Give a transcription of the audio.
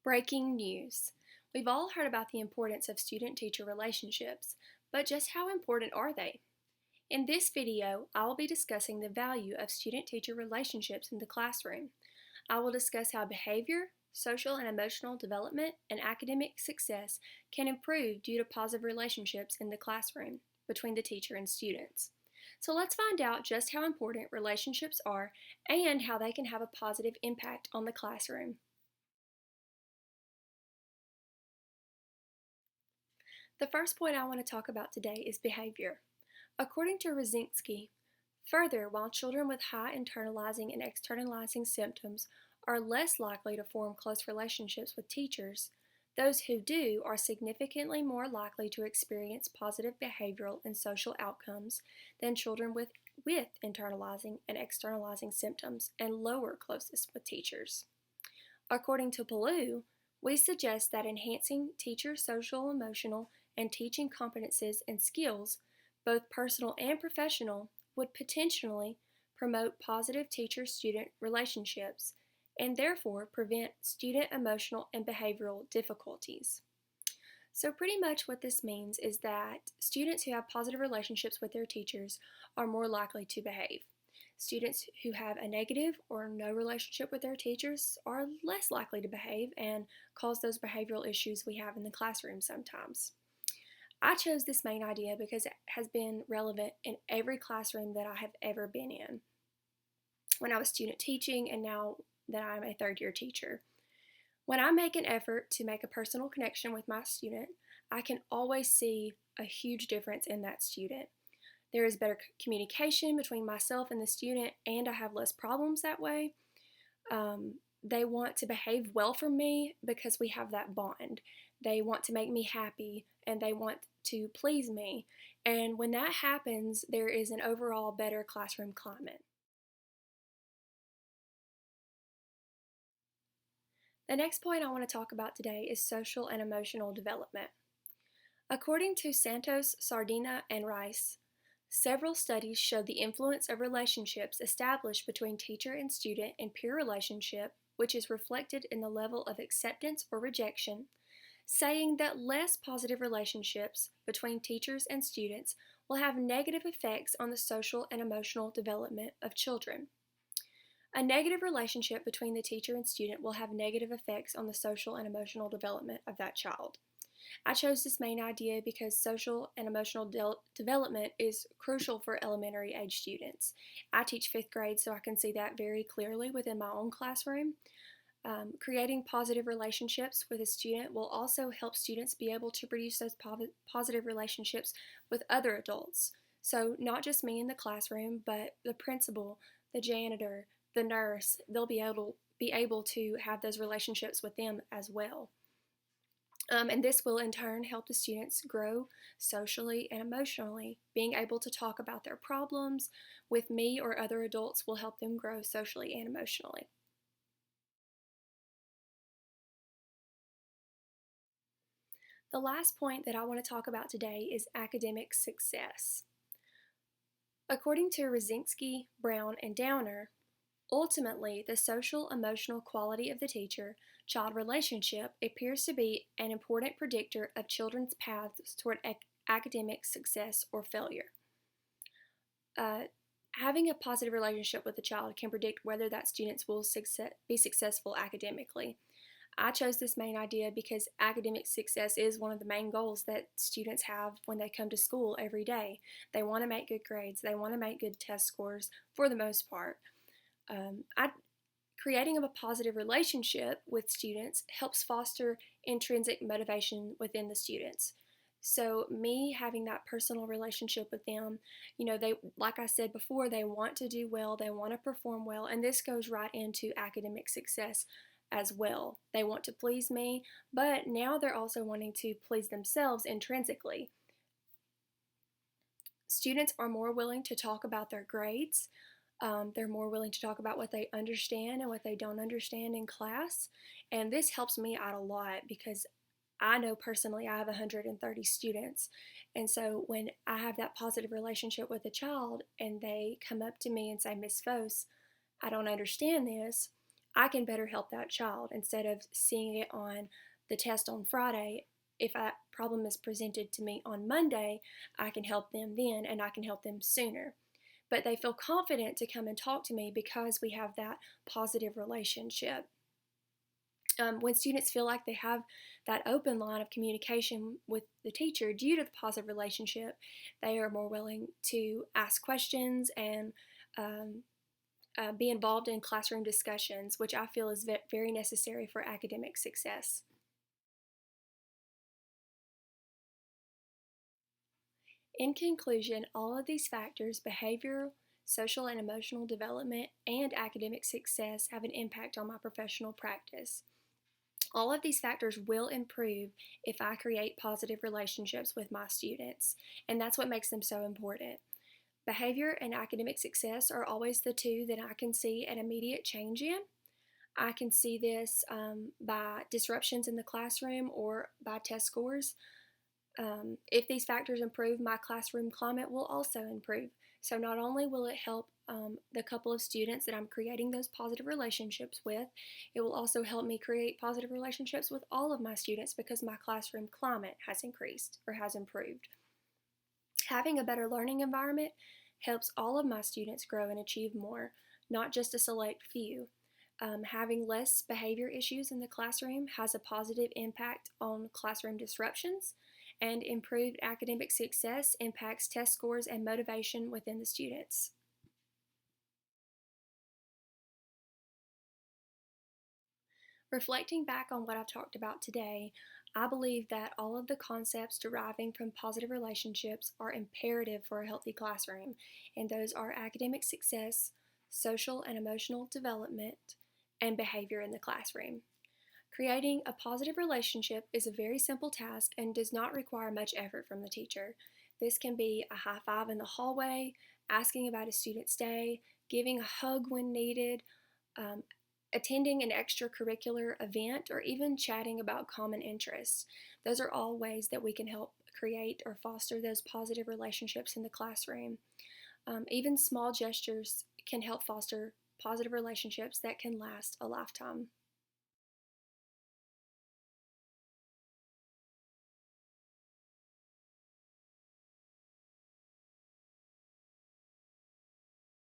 Breaking news. We've all heard about the importance of student-teacher relationships, but just how important are they? In this video, I will be discussing the value of student-teacher relationships in the classroom. I will discuss how behavior, social and emotional development, and academic success can improve due to positive relationships in the classroom between the teacher and students. So let's find out just how important relationships are and how they can have a positive impact on the classroom. The first point I want to talk about today is behavior. According to Rosinski, further, while children with high internalizing and externalizing symptoms are less likely to form close relationships with teachers, those who do are significantly more likely to experience positive behavioral and social outcomes than children with internalizing and externalizing symptoms and lower closeness with teachers. According to Ballou, we suggest that enhancing teacher social, emotional, and teaching competences and skills, both personal and professional, would potentially promote positive teacher-student relationships and therefore prevent student emotional and behavioral difficulties. So pretty much what this means is that students who have positive relationships with their teachers are more likely to behave. Students who have a negative or no relationship with their teachers are less likely to behave and cause those behavioral issues we have in the classroom sometimes. I chose this main idea because it has been relevant in every classroom that I have ever been in when I was student teaching and now that I'm a third-year teacher. When I make an effort to make a personal connection with my student, I can always see a huge difference in that student. There is better communication between myself and the student, and I have less problems that way. They want to behave well for me because we have that bond. They want to make me happy, and they want to please me. And when that happens, there is an overall better classroom climate. The next point I want to talk about today is social and emotional development. According to Santos, Sardina, and Rice, several studies show the influence of relationships established between teacher and student in peer relationship, which is reflected in the level of acceptance or rejection, saying that less positive relationships between teachers and students will have negative effects on the social and emotional development of children. A negative relationship between the teacher and student will have negative effects on the social and emotional development of that child. I chose this main idea because social and emotional development is crucial for elementary age students. I teach 5th grade, so I can see that very clearly within my own classroom. Creating positive relationships with a student will also help students be able to produce those positive relationships with other adults. So not just me in the classroom, but the principal, the janitor, the nurse, they'll be able to have those relationships with them as well. And this will in turn help the students grow socially and emotionally. Being able to talk about their problems with me or other adults will help them grow socially and emotionally. The last point that I want to talk about today is academic success. According to Rosinski, Brown, and Downer, ultimately, the social-emotional quality of the teacher-child relationship appears to be an important predictor of children's paths toward academic success or failure. Having a positive relationship with a child can predict whether that student will be successful academically. I chose this main idea because academic success is one of the main goals that students have when they come to school every day. They want to make good grades. They want to make good test scores for the most part. Creating a positive relationship with students helps foster intrinsic motivation within the students. So me having that personal relationship with them, they, like I said before, they want to do well, they want to perform well, and this goes right into academic success as well. They want to please me, but now they're also wanting to please themselves intrinsically. Students are more willing to talk about their grades. They're more willing to talk about what they understand and what they don't understand in class. And this helps me out a lot because I know personally I have 130 students. And so when I have that positive relationship with a child and they come up to me and say, "Miss Fose, I don't understand this," I can better help that child instead of seeing it on the test on Friday. If a problem is presented to me on Monday, I can help them then and I can help them sooner. But they feel confident to come and talk to me because we have that positive relationship. When students feel like they have that open line of communication with the teacher due to the positive relationship, they are more willing to ask questions and um, be involved in classroom discussions, which I feel is very necessary for academic success. In conclusion, all of these factors, behavioral, social, and emotional development, and academic success, have an impact on my professional practice. All of these factors will improve if I create positive relationships with my students, and that's what makes them so important. Behavior and academic success are always the two that I can see an immediate change in. I can see this by disruptions in the classroom or by test scores. If these factors improve, my classroom climate will also improve. So not only will it help the couple of students that I'm creating those positive relationships with, it will also help me create positive relationships with all of my students because my classroom climate has increased or has improved. Having a better learning environment helps all of my students grow and achieve more, not just a select few. Having less behavior issues in the classroom has a positive impact on classroom disruptions, and improved academic success impacts test scores and motivation within the students. Reflecting back on what I've talked about today, I believe that all of the concepts deriving from positive relationships are imperative for a healthy classroom, and those are academic success, social and emotional development, and behavior in the classroom. Creating a positive relationship is a very simple task and does not require much effort from the teacher. This can be a high five in the hallway, asking about a student's day, giving a hug when needed, um, attending an extracurricular event, or even chatting about common interests. Those are all ways that we can help create or foster those positive relationships in the classroom. Even small gestures can help foster positive relationships that can last a lifetime.